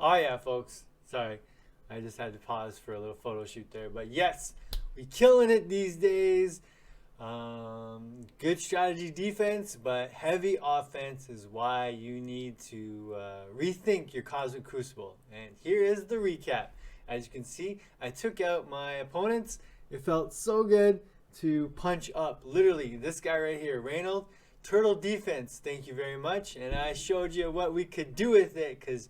Oh yeah, folks. Sorry, I just had to pause for a little photo shoot there. But yes, we killing it these days. Good strategy defense, but heavy offense is why you need to rethink your Cosmic Crucible. And here is the recap. As you can see, I took out my opponents. It felt so good to punch up. Literally, this guy right here, Reynold, turtle defense. Thank you very much. And I showed you what we could do with it because,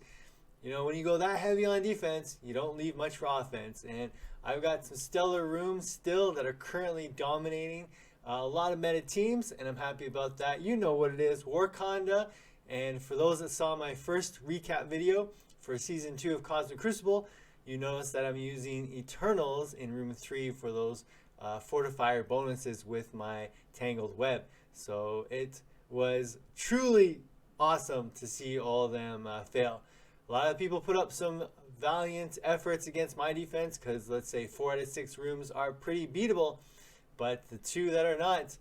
you know, when you go that heavy on defense, you don't leave much for offense. And I've got some stellar rooms still that are currently dominating a lot of meta teams, and I'm happy about that. You know what it is, Warkanda. And for those that saw my first recap video for Season 2 of Cosmic Crucible, you notice that I'm using Eternals in Room 3 for those fortifier bonuses with my Tangled Web. So it was truly awesome to see all of them fail. A lot of people put up some valiant efforts against my defense because, let's say, 4 out of 6 rooms are pretty beatable, but the 2 that are not,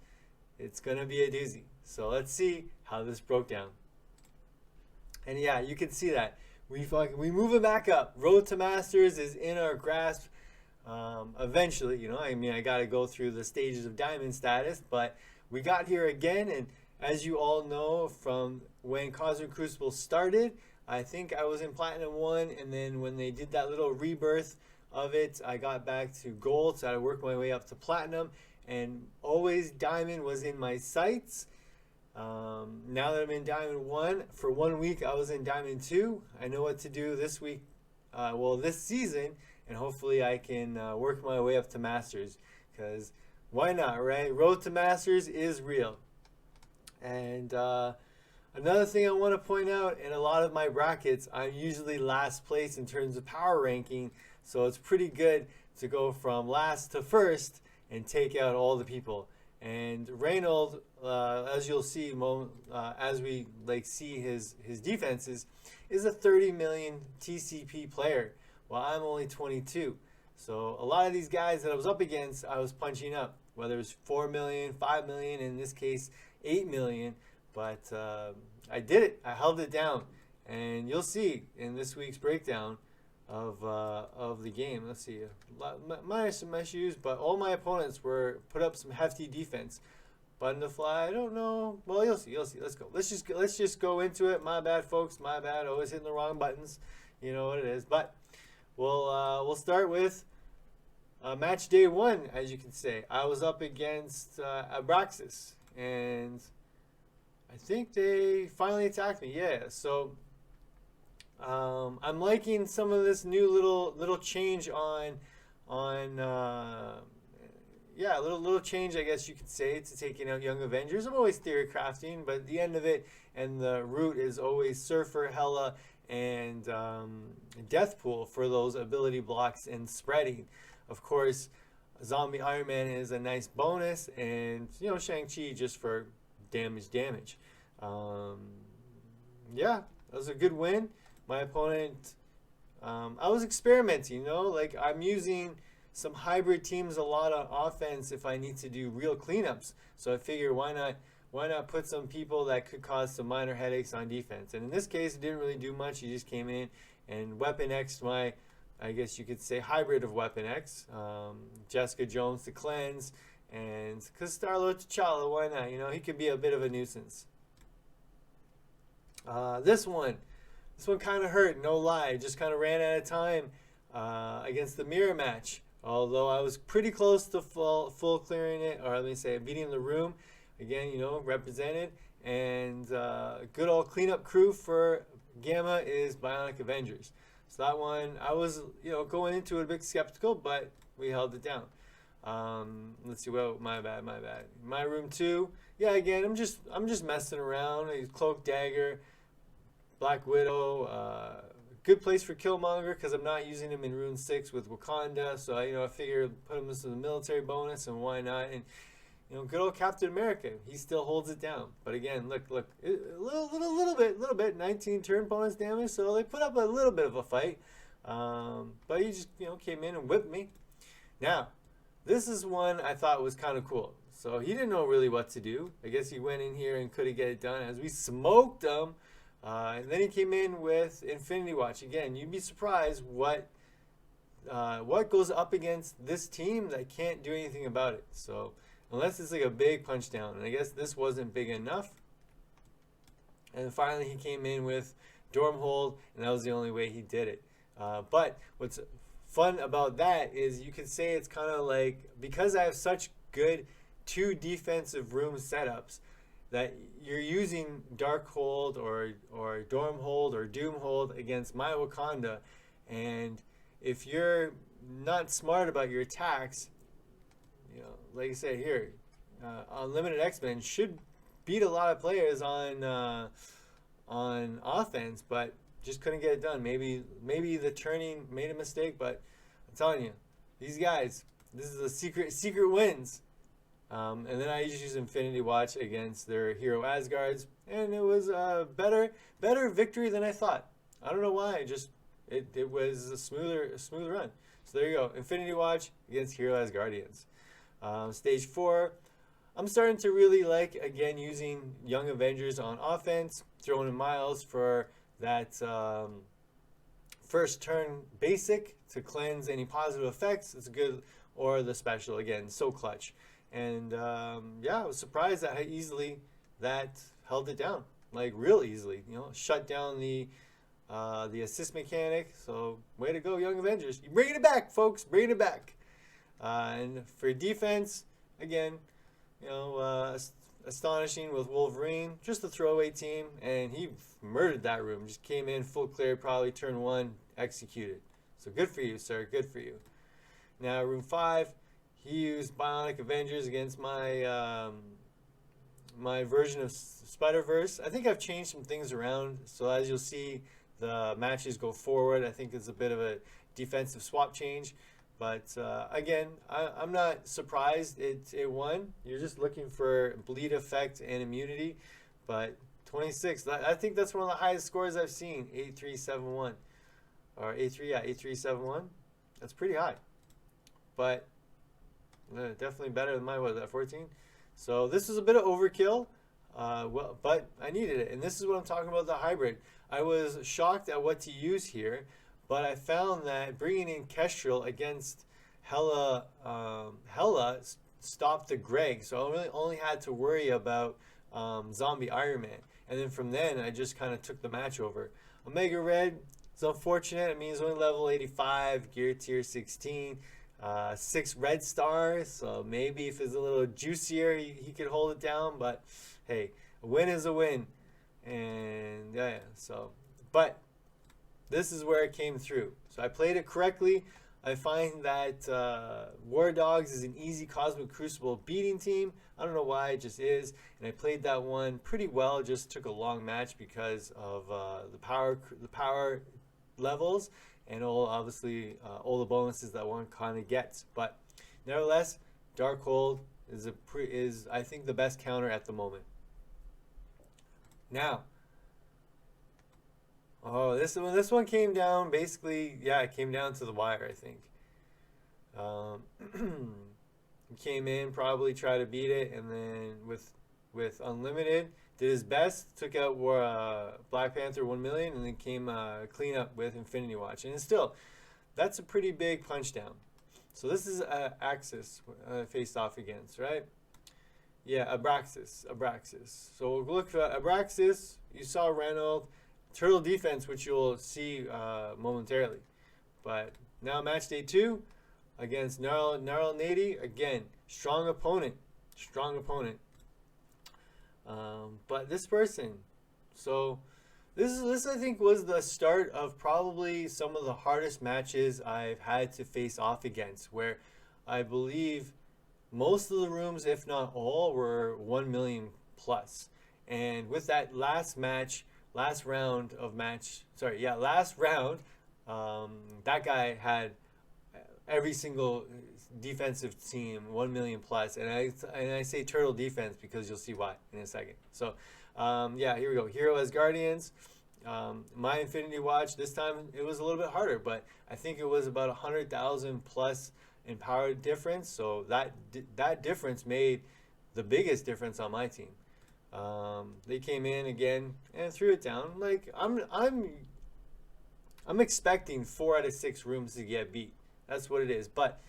it's going to be a doozy. So let's see how this broke down. And yeah, you can see that. We move it back up. Road to Masters is in our grasp. Eventually, you know, I mean, I got to go through the stages of Diamond status, but we got here again. And as you all know from when Cosmic Crucible started, I think I was in Platinum 1, and then when they did that little rebirth of it, I got back to Gold, so I worked my way up to Platinum, and always Diamond was in my sights. Now that I'm in Diamond 1, for 1 week I was in Diamond 2. I know what to do this week, this season, and hopefully I can work my way up to Masters, because why not, right? Road to Masters is real. And another thing I want to point out, in a lot of my brackets, I'm usually last place in terms of power ranking, so it's pretty good to go from last to first and take out all the people. And Reynold, as you'll see, as we see his defenses, is a 30 million TCP player, while I'm only 22. So a lot of these guys that I was up against, I was punching up, whether it's 4 million, 5 million, in this case 8 million. But I did it. I held it down, and you'll see in this week's breakdown of the game. Let's see, minus some issues, but all my opponents were put up some hefty defense. Button to fly, I don't know. Well, you'll see. You'll see. Let's go. Let's just go into it. My bad, folks. My bad. Always hitting the wrong buttons. You know what it is. But we'll start with match day 1. As you can say, I was up against Abraxas, and I think they finally attacked me. Yeah. So I'm liking some of this new little change on yeah, little change, I guess you could say, to taking out Young Avengers. I'm always theory crafting, but at the end of it, and the root is always Surfer, Hela, and Deathpool for those ability blocks and spreading. Of course, Zombie Iron Man is a nice bonus, and you know, Shang-Chi just for damage. Yeah, that was a good win. My opponent, I was experimenting, you know, like I'm using some hybrid teams, a lot of offense if I need to do real cleanups. So I figure why not put some people that could cause some minor headaches on defense. And in this case, it didn't really do much. He just came in and Weapon X, my, I guess you could say, hybrid of Weapon X. Jessica Jones to cleanse, and because Star-Lord T'Challa, why not? You know, he could be a bit of a nuisance. This one kind of hurt, no lie. Just kind of ran out of time against the mirror match. Although I was pretty close to full clearing it, or let me say beating the room. Again, you know, represented. And good old cleanup crew for Gamma is Bionic Avengers. So that one, I was, you know, going into it a bit skeptical, but we held it down. Let's see. Well, my bad. My room 2. Yeah, again, I'm just messing around. Cloak Dagger, Black Widow. Good place for Killmonger because I'm not using him in Rune 6 with Wakanda. So I figure put him as a military bonus, and why not? And you know, good old Captain America, he still holds it down. But again, look, a little bit, 19 turn bonus damage. So they put up a little bit of a fight. But he just came in and whipped me. Now, this is one I thought was kind of cool. So he didn't know really what to do. I guess he went in here and couldn't get it done as we smoked him. And then he came in with Infinity Watch. Again, you'd be surprised what goes up against this team that can't do anything about it. So unless it's like a big punch down, and I guess this wasn't big enough. And finally he came in with Dorm Hold, and that was the only way he did it. But what's fun about that is you could say it's kind of like, because I have such good 2 defensive room setups, that you're using Dark Hold or Dorm Hold or Doom Hold against my Wakanda, and if you're not smart about your attacks, you know, like I said here, Unlimited X-Men should beat a lot of players on offense, but just couldn't get it done. Maybe the turning made a mistake, but I'm telling you, these guys, this is a secret wins. And then I just use Infinity Watch against their hero Asgards, and it was a better victory than I thought. I don't know why. It was a smoother run. So there you go, Infinity Watch against hero Asgardians. Stage 4, I'm starting to really like, again, using Young Avengers on offense, throwing in Miles for that first turn basic to cleanse any positive effects. It's good, or the special, again, so clutch. And yeah, I was surprised at how easily that held it down, like real easily. You know, shut down the assist mechanic. So way to go, Young Avengers! You bringing it back, folks, bringing it back. And for defense, again, you know, astonishing with Wolverine, just a throwaway team, and he murdered that room. Just came in full clear, probably turn 1, executed. So good for you, sir. Good for you. Now room 5. He used Bionic Avengers against my my version of Spider-Verse. I think I've changed some things around, so as you'll see, the matches go forward. I think it's a bit of a defensive swap change, but again, I'm not surprised it won. You're just looking for bleed effect and immunity, but 26. I think that's one of the highest scores I've seen. 8371 or 83, yeah, 8371. That's pretty high, but definitely better than mine. Was at 14. So this is a bit of overkill, well, but I needed it, and this is what I'm talking about, the hybrid. I was shocked at what to use here, but I found that bringing in Kestrel against Hela stopped the Greg, so I really only had to worry about Zombie Iron Man, and then from then I just kind of took the match over. Omega Red, it's unfortunate. I mean, he's only level 85, gear tier 16. 6 red stars, so maybe if it's a little juicier, he could hold it down, but hey, a win is a win. And yeah, so, but this is where it came through. So I played it correctly. I find that War Dogs is an easy Cosmic Crucible beating team. I don't know why, it just is. And I played that one pretty well. Just took a long match because of the power levels, and obviously all the bonuses that one kind of gets. But nevertheless, Dark Hold is I think the best counter at the moment. Now, oh, this one came down basically. Yeah, it came down to the wire, I think. Came in, probably tried to beat it, and then with Unlimited, did his best, took out Black Panther 1 million, and then came clean up with Infinity Watch. And still, that's a pretty big punch down. So this is Axis faced off against, right? Yeah, Abraxas. So we'll look for Abraxas. You saw Reynolds, Turtle defense, which you'll see momentarily. But now match day 2 against Gnarl Nady. Again, strong opponent. But this person, so this I think was the start of probably some of the hardest matches I've had to face off against, where I believe most of the rooms, if not all, were 1 million plus. And with that last round, that guy had every single defensive team 1 million plus, and I say turtle defense because you'll see why in a second. So yeah, here we go. Hero Asgardians. My Infinity Watch, this time it was a little bit harder, but I think it was about 100,000 plus in power difference. So that difference made the biggest difference on my team. They came in again and threw it down. Like I'm expecting 4 out of 6 rooms to get beat. That's what it is. But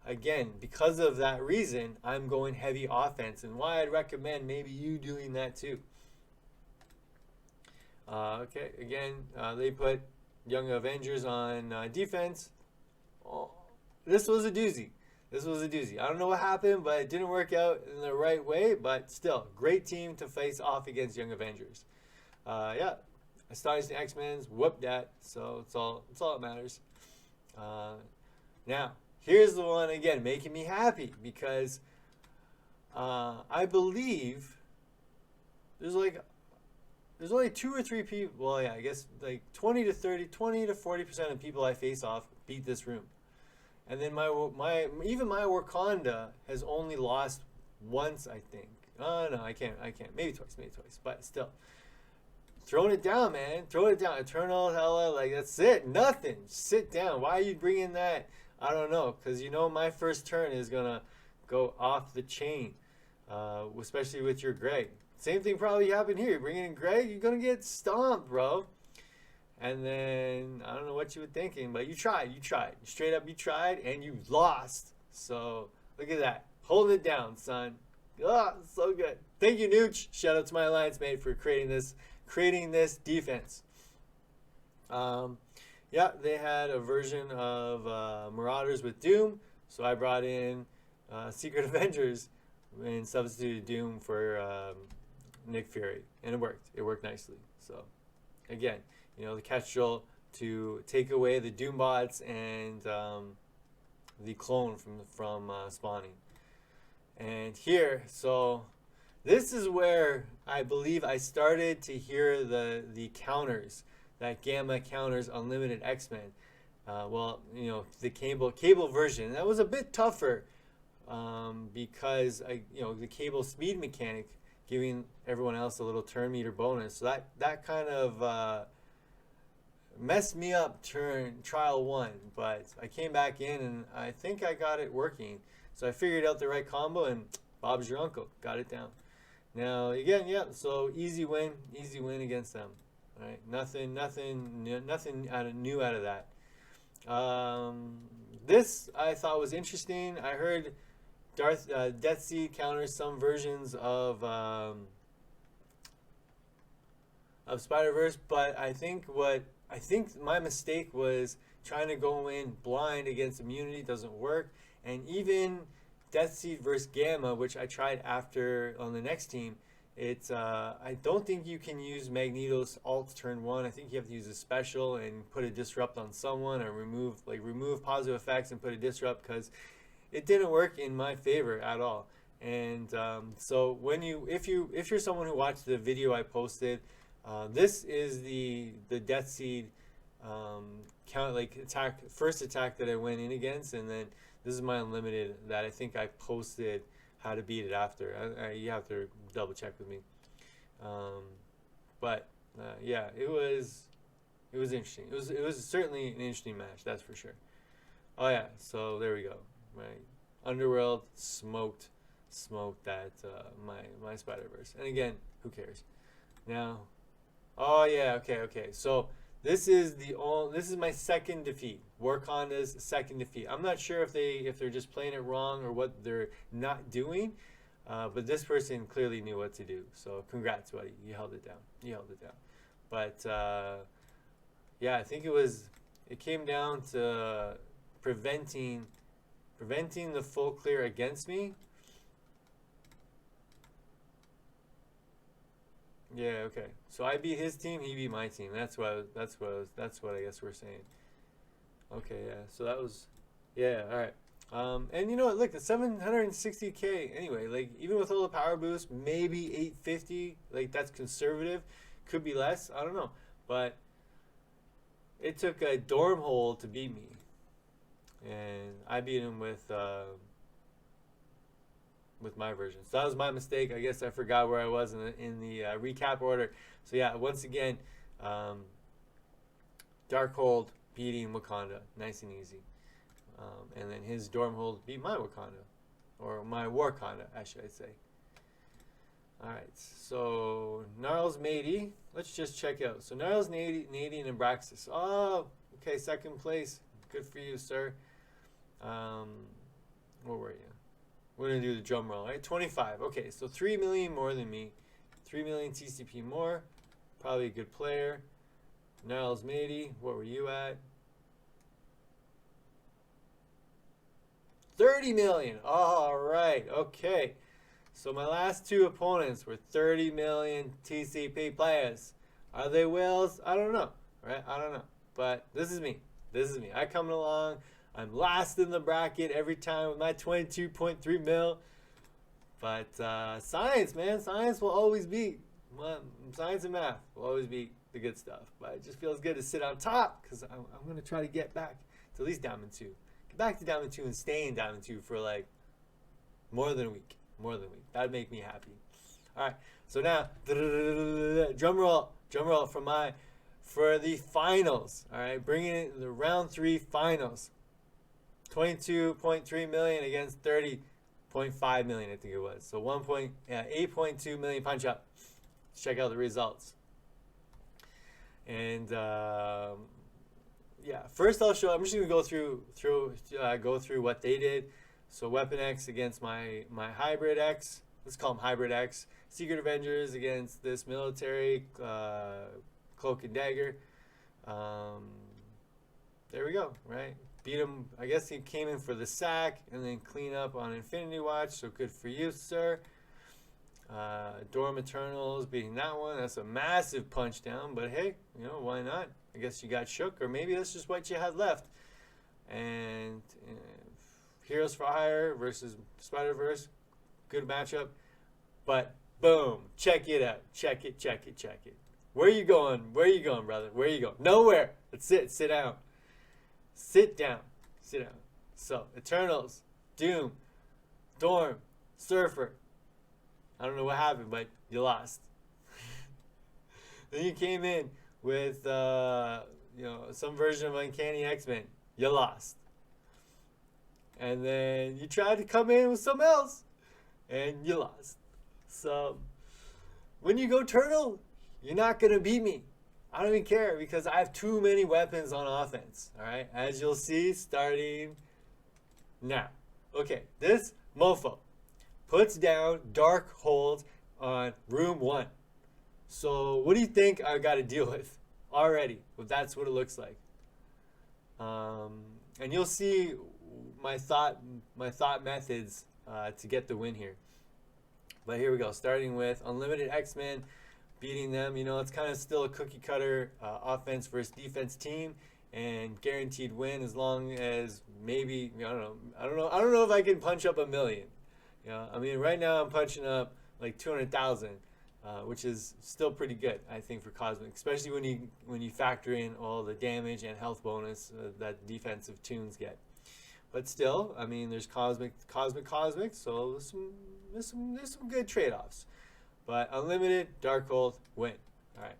again, because of that reason, I'm going heavy offense, and why I'd recommend maybe you doing that too. Okay, again, they put Young Avengers on defense. Oh, this was a doozy. This was a doozy. I don't know what happened, but it didn't work out in the right way. But still, great team to face off against Young Avengers. Yeah, Astonishing X-Men's whooped that. So it's all that matters. Now, here's the one again making me happy because I believe there's only 2 or 3 people. Well, yeah, I guess like 20 to 40% of people I face off beat this room. And then my Warkanda has only lost once, I think. Oh no, I can't. Maybe twice. But still, throwing it down, man. Throw it down. Eternal Hella, like that's it. Nothing. Sit down. Why are you bringing that? I don't know, because you know my first turn is gonna go off the chain, especially with your Greg. Same thing probably happened here. Bringing in Greg, you're gonna get stomped, bro. And then I don't know what you were thinking, but you tried. Straight up, you tried, and you lost. So look at that, holding it down, son. Ah, so good. Thank you, Nooch. Shout out to my alliance mate for creating this defense. Yeah, they had a version of Marauders with Doom, so I brought in Secret Avengers and substituted Doom for Nick Fury, and it worked. It worked nicely. So again, you know, the Kestrel to take away the Doom bots and the clone from spawning. And here, so this is where I believe I started to hear the counters, that Gamma counters Unlimited X-Men. Well, you know, the cable version. That was a bit tougher because the cable speed mechanic giving everyone else a little turn meter bonus. So that kind of messed me up trial 1, but I came back in and I think I got it working. So I figured out the right combo, and Bob's your uncle. Got it down. Now again, yeah. So easy win against them. All right, nothing new out of that. This I thought was interesting. I heard Deathseed counters some versions of Spider-Verse, but I think my mistake was trying to go in blind against immunity. Doesn't work. And even Deathseed versus Gamma, which I tried after on the next team, it's I don't think you can use Magneto's alt turn 1. I think you have to use a special and put a disrupt on someone, or remove positive effects and put a disrupt, because it didn't work in my favor at all. And so if you're someone who watched the video I posted, this is the Deathseed first attack that I went in against, and then this is my unlimited that I think I posted how to beat it after. You have to double check with me. But yeah, it was interesting. It was certainly an interesting match, that's for sure. Oh yeah, so there we go. Right, Underworld smoked that my Spider-Verse. And again, who cares? Now, oh yeah, okay. So this is my second defeat. Warkanda's second defeat. I'm not sure if they're just playing it wrong or what they're not doing, but this person clearly knew what to do. So congrats, buddy. You held it down. But yeah, I think it came down to preventing the full clear against me. Yeah, okay. So I beat his team, he beat my team. That's what I guess we're saying. Okay, yeah. So that was, yeah, all right. And you know what? Look, the 760K. Anyway, like even with all the power boost, maybe 850. Like that's conservative. Could be less. I don't know. But it took a dorm hole to beat me, and I beat him with my version. So that was my mistake. I guess I forgot where I was in the recap order. So yeah, once again, Darkhold beating Wakanda, nice and easy. And then his Stormhold beat my Wakanda, or my Warkanda, I should say. All right, so Gnarls Matey, let's just check out. So Gnarls Nady and Abraxas. Oh, okay, second place. Good for you, sir. Where were you? We're gonna do the drum roll, right? 25. Okay, so 3 million more than me. 3 million TCP more. Probably a good player. Gnarls Matey, what were you at? 30 million. All right, okay. So my last two opponents were 30 million TCP players. Are they whales? I don't know, right? I don't know. But this is me. This is me. I come along. I'm last in the bracket every time with my 22.3 mil. But science, man. Science will always beat. Science and math will always beat the good stuff. But it just feels good to sit on top because I'm going to try to get back to at least Diamond 2. Get back to Diamond 2 and stay in Diamond 2 for like more than a week. More than a week. That'd make me happy. All right. So now, drum roll for the finals. All right. Bringing it the round 3 finals. 22.3 million against 30.5 million, I think it was. So 8.2 million punch up. Let's check out the results. And yeah, first I'm just gonna go through what they did. So Weapon X against my Hybrid X. Let's call him Hybrid X. Secret Avengers against this military Cloak and Dagger. There we go, right? Beat him. I guess he came in for the sack and then clean up on Infinity Watch. So good for you, sir. Dorm Eternals beating that one. That's a massive punch down, but hey, you know, why not? I guess you got shook, or maybe that's just what you had left. And Heroes for Hire versus Spider-Verse. Good matchup. But boom, check it out. Check it. Where you going? Where you going, brother? Where you going? Nowhere. That's it. Sit down. Sit down. So, Eternals, Doom, Dorm, Surfer. I don't know what happened, but you lost. Then you came in with some version of Uncanny X-Men. You lost. And then you tried to come in with something else, and you lost. So, when you go Turtle, you're not going to beat me. I don't even care because I have too many weapons on offense. All right, as you'll see, starting now. Okay, this mofo puts down Dark Hold on room 1. So what do you think I got to deal with already? Well, that's what it looks like. And you'll see my thought methods to get the win here. But here we go, starting with Unlimited X-Men. Beating them, you know, it's kind of still a cookie cutter offense versus defense team, and guaranteed win as long as maybe I don't know if I can punch up 1 million. You know, I mean, right now I'm punching up like 200,000, which is still pretty good, I think, for Cosmic, especially when you factor in all the damage and health bonus that defensive tunes get. But still, I mean, there's Cosmic, so there's some good trade-offs. But Unlimited, Dark Hold, win. All right.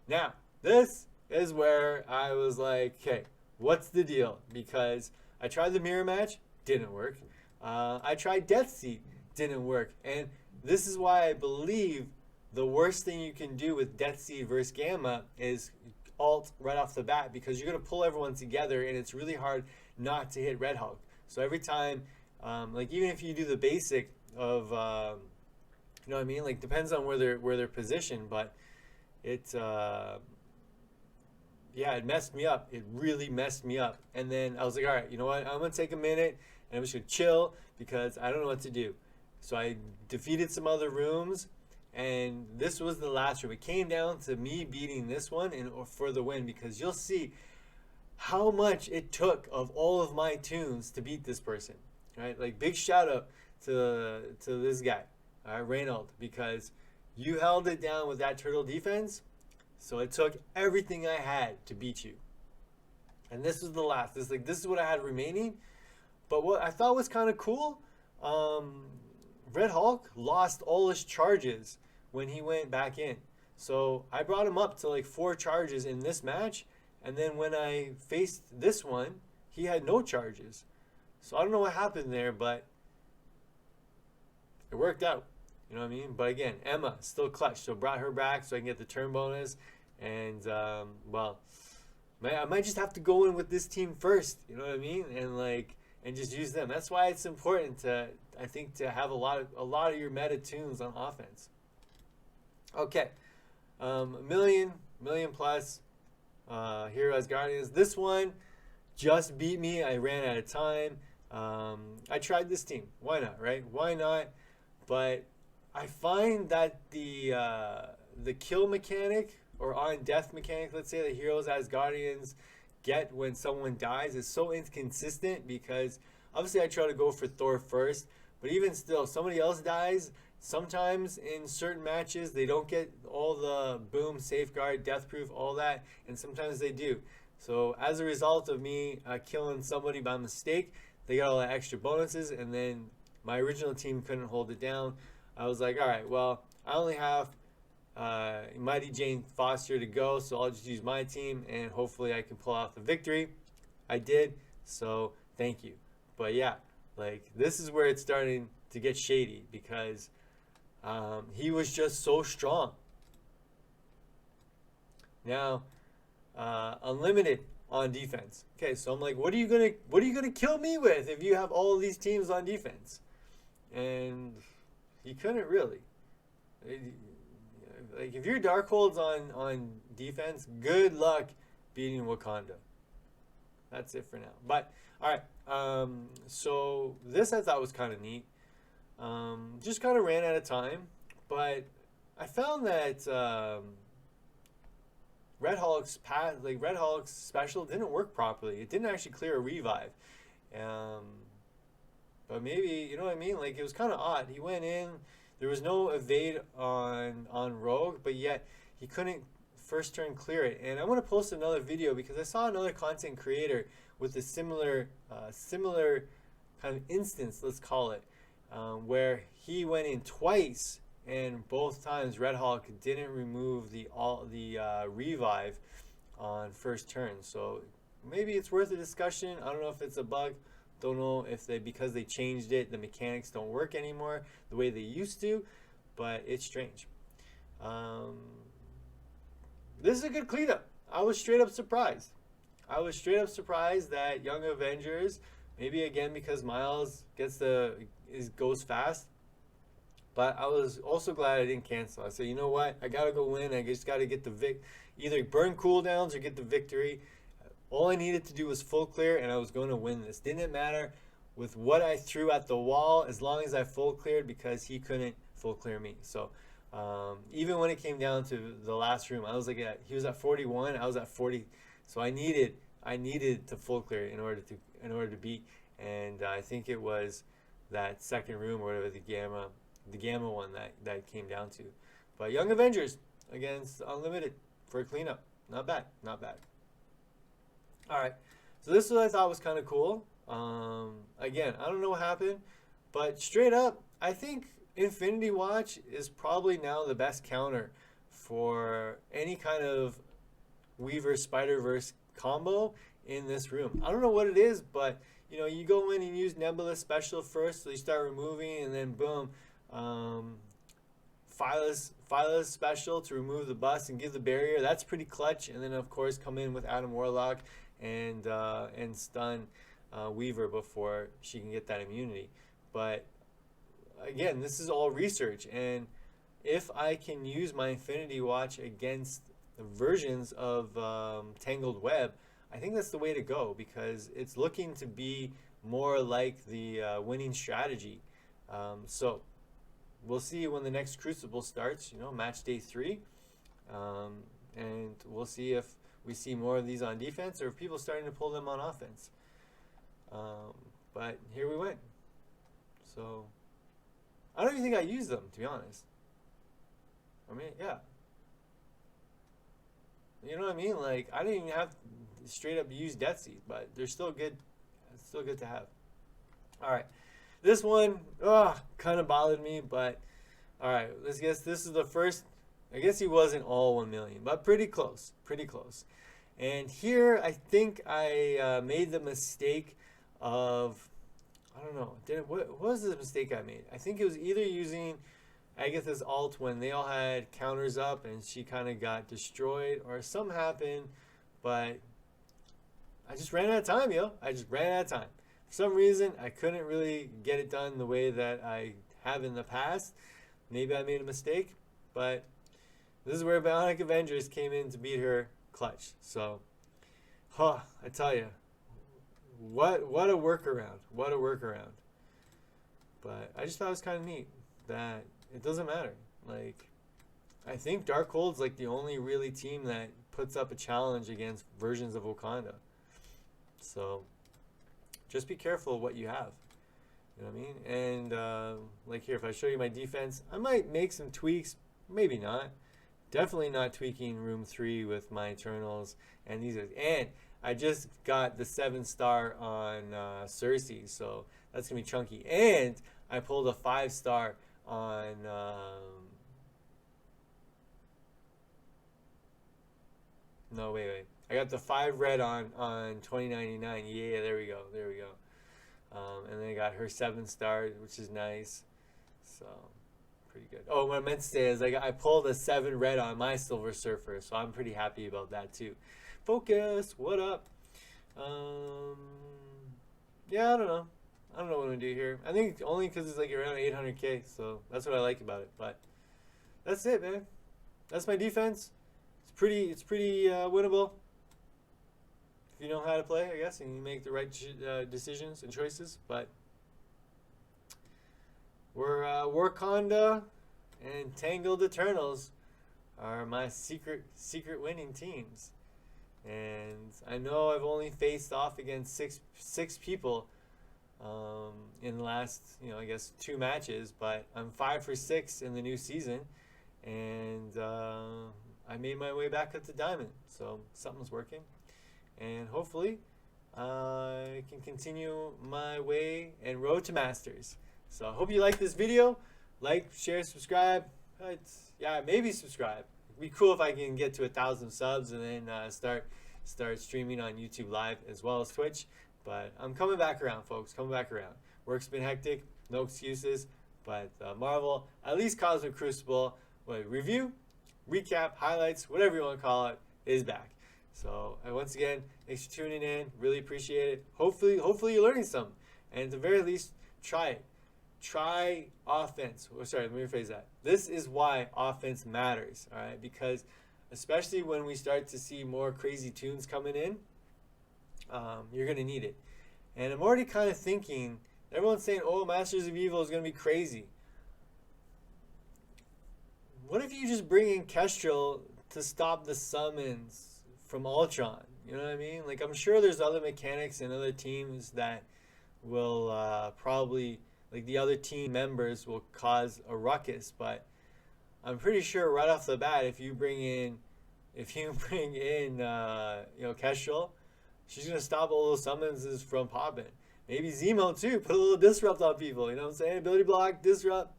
Now, this is where I was like, okay, what's the deal? Because I tried the mirror match, didn't work. I tried Death Seed, didn't work. And this is why I believe the worst thing you can do with Death Seed versus Gamma is ult right off the bat, because you're going to pull everyone together, and it's really hard not to hit Red Hulk. So every time, like even if you do the basic of... you know what I mean? Like, depends on where they're positioned, but it messed me up. It really messed me up. And then I was like, all right, you know what? I'm gonna take a minute and I'm just gonna chill because I don't know what to do. So I defeated some other rooms, and this was the last room. It came down to me beating this one for the win, because you'll see how much it took of all of my tunes to beat this person. Right? Like, big shout out to this guy. Reynold, because you held it down with that turtle defense, so it took everything I had to beat you. And this was the last. This is what I had remaining. But what I thought was kind of cool, Red Hulk lost all his charges when he went back in. So I brought him up to like 4 charges in this match, and then when I faced this one, he had no charges. So I don't know what happened there, but it worked out. You know what I mean? But again, Emma still clutch, so brought her back so I can get the turn bonus. And well, I might just have to go in with this team first. You know what I mean? And just use them. That's why it's important to, I think, to have a lot of your meta tunes on offense. Okay, million plus Hero as Guardians. This one just beat me. I ran out of time. I tried this team. Why not, right? Why not? But I find that the kill mechanic or on death mechanic, let's say, the heroes as guardians get when someone dies is so inconsistent, because obviously I try to go for Thor first, but even still, if somebody else dies, sometimes in certain matches they don't get all the boom, safeguard, death proof, all that, and sometimes they do. So as a result of me killing somebody by mistake, they got all the extra bonuses, and then my original team couldn't hold it down. I was like, all right, well, I only have Mighty Jane Foster to go, so I'll just use my team, and hopefully I can pull out the victory. I did, so thank you. But yeah, like, this is where it's starting to get shady, because he was just so strong. Now, unlimited on defense. Okay, so I'm like, what are you gonna kill me with if you have all of these teams on defense? And he couldn't really. Like, if your Darkholds on defense, good luck beating Wakanda. That's it for now. But all right, so this I thought was kind of neat. Just kind of ran out of time, but I found that Red Hulk's special didn't work properly. It didn't actually clear a revive. But maybe, you know what I mean? Like, it was kind of odd. He went in. There was no evade on Rogue, but yet he couldn't first turn clear it. And I want to post another video because I saw another content creator with a similar kind of instance, let's call it, where he went in twice, and both times Red Hulk didn't remove the revive on first turn. So maybe it's worth a discussion. I don't know if it's a bug. Don't know if because they changed it, the mechanics don't work anymore the way they used to, but it's strange. This is a good cleanup. I was straight up surprised. I was straight up surprised that Young Avengers, maybe again because Miles goes fast, but I was also glad I didn't cancel. I said, you know what? I gotta go win. I just gotta get either burn cooldowns or get the victory. All I needed to do was full clear, and I was going to win this. Didn't matter with what I threw at the wall, as long as I full cleared, because he couldn't full clear me. So even when it came down to the last room, I was like, he was at 41, I was at 40. So I needed to full clear in order to beat. And I think it was that second room or whatever, the gamma one that came down to. But Young Avengers against Unlimited for a cleanup. Not bad. All right, so this is what I thought was kind of cool. Again, I don't know what happened, but straight up, I think Infinity Watch is probably now the best counter for any kind of Weaver Spider-Verse combo in this room. I don't know what it is, but you go in and use Nebula special first, so you start removing, and then boom, Phyla's special to remove the bust and give the barrier. That's pretty clutch. And then of course come in with Adam Warlock and stun Weaver before she can get that immunity. But again, this is all research, and if I can use my Infinity Watch against the versions of Tangled Web, I think that's the way to go, because it's looking to be more like the winning strategy. So we'll see when the next Crucible starts, match day 3, and we'll see if we see more of these on defense or if people starting to pull them on offense. But here we went. So I don't even think I used them, to be honest. I mean, yeah. You know what I mean? Like, I didn't even have straight up use Death Seed, but they're still good. It's still good to have. All right. This one, kind of bothered me, but all right, let's guess this is the first. I guess he wasn't all 1 million, but pretty close, And here, I think I made the mistake of, I don't know, what was the mistake I made? I think it was either using Agatha's ult when they all had counters up and she kind of got destroyed or something happened, but I just ran out of time, yo. I just ran out of time. For some reason, I couldn't really get it done the way that I have in the past. Maybe I made a mistake, but this is where Bionic Avengers came in to beat her clutch. So, I tell you, what a workaround. What a workaround. But I just thought it was kind of neat that it doesn't matter. Like, I think Darkhold's like the only really team that puts up a challenge against versions of Wakanda. So, just be careful of what you have. You know what I mean? And, like here, if I show you my defense, I might make some tweaks. Maybe not. Definitely not tweaking room 3 with my Eternals and these guys. And I just got the 7-star on Cersei, so that's going to be chunky. And I pulled a 5-star on... no, wait. I got the 5 red on 2099. Yeah, there we go. And then I got her 7-star, which is nice. So, pretty good. Oh, what I meant to say is I pulled a 7 red on my Silver Surfer, so I'm pretty happy about that too. Focus, what up? Yeah, I don't know what I'm gonna do here. I think only because it's like around 800k, so that's what I like about it. But that's it, man. That's my defense. It's pretty winnable. If you know how to play, I guess, and you make the right decisions and choices. But we're Warkanda and Tangled Eternals are my secret winning teams. And I know I've only faced off against six people in the last, I guess 2 matches, but I'm 5 for 6 in the new season, and I made my way back up to Diamond, so something's working. And hopefully I can continue my way and road to Masters. So I hope you like this video. Like, share, subscribe. Yeah, maybe subscribe. It'd be cool if I can get to 1,000 subs and then start streaming on YouTube Live as well as Twitch. But I'm coming back around, folks. Coming back around. Work's been hectic. No excuses. But Marvel, at least Cosmic Crucible, review, recap, highlights, whatever you want to call it, is back. So once again, thanks for tuning in. Really appreciate it. Hopefully you're learning something. And at the very least, try it. Try offense. Sorry, let me rephrase that. This is why offense matters, all right? Because especially when we start to see more crazy tunes coming in, you're going to need it. And I'm already kind of thinking, everyone's saying, oh, Masters of Evil is going to be crazy. What if you just bring in Kestrel to stop the summons from Ultron? You know what I mean? Like, I'm sure there's other mechanics and other teams that will probably, like the other team members will cause a ruckus, but I'm pretty sure right off the bat, if you bring in Kestrel, she's gonna stop all those summonses from popping. Maybe Zemo too, put a little disrupt on people. You know what I'm saying? Ability block, disrupt.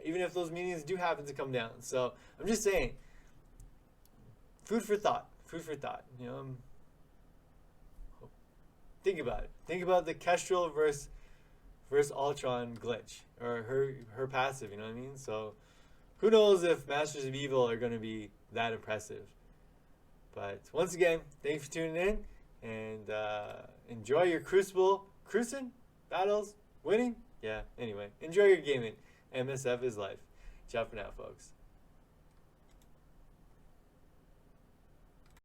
Even if those minions do happen to come down. So I'm just saying, food for thought. Food for thought. Think about it. Think about the Kestrel versus Ultron glitch, or her passive. You know what I mean? So who knows if Masters of Evil are going to be that impressive. But once again, thanks for tuning in, and enjoy your Crucible battles, winning. Yeah. Anyway, enjoy your gaming. MSF is life. Ciao for now, folks.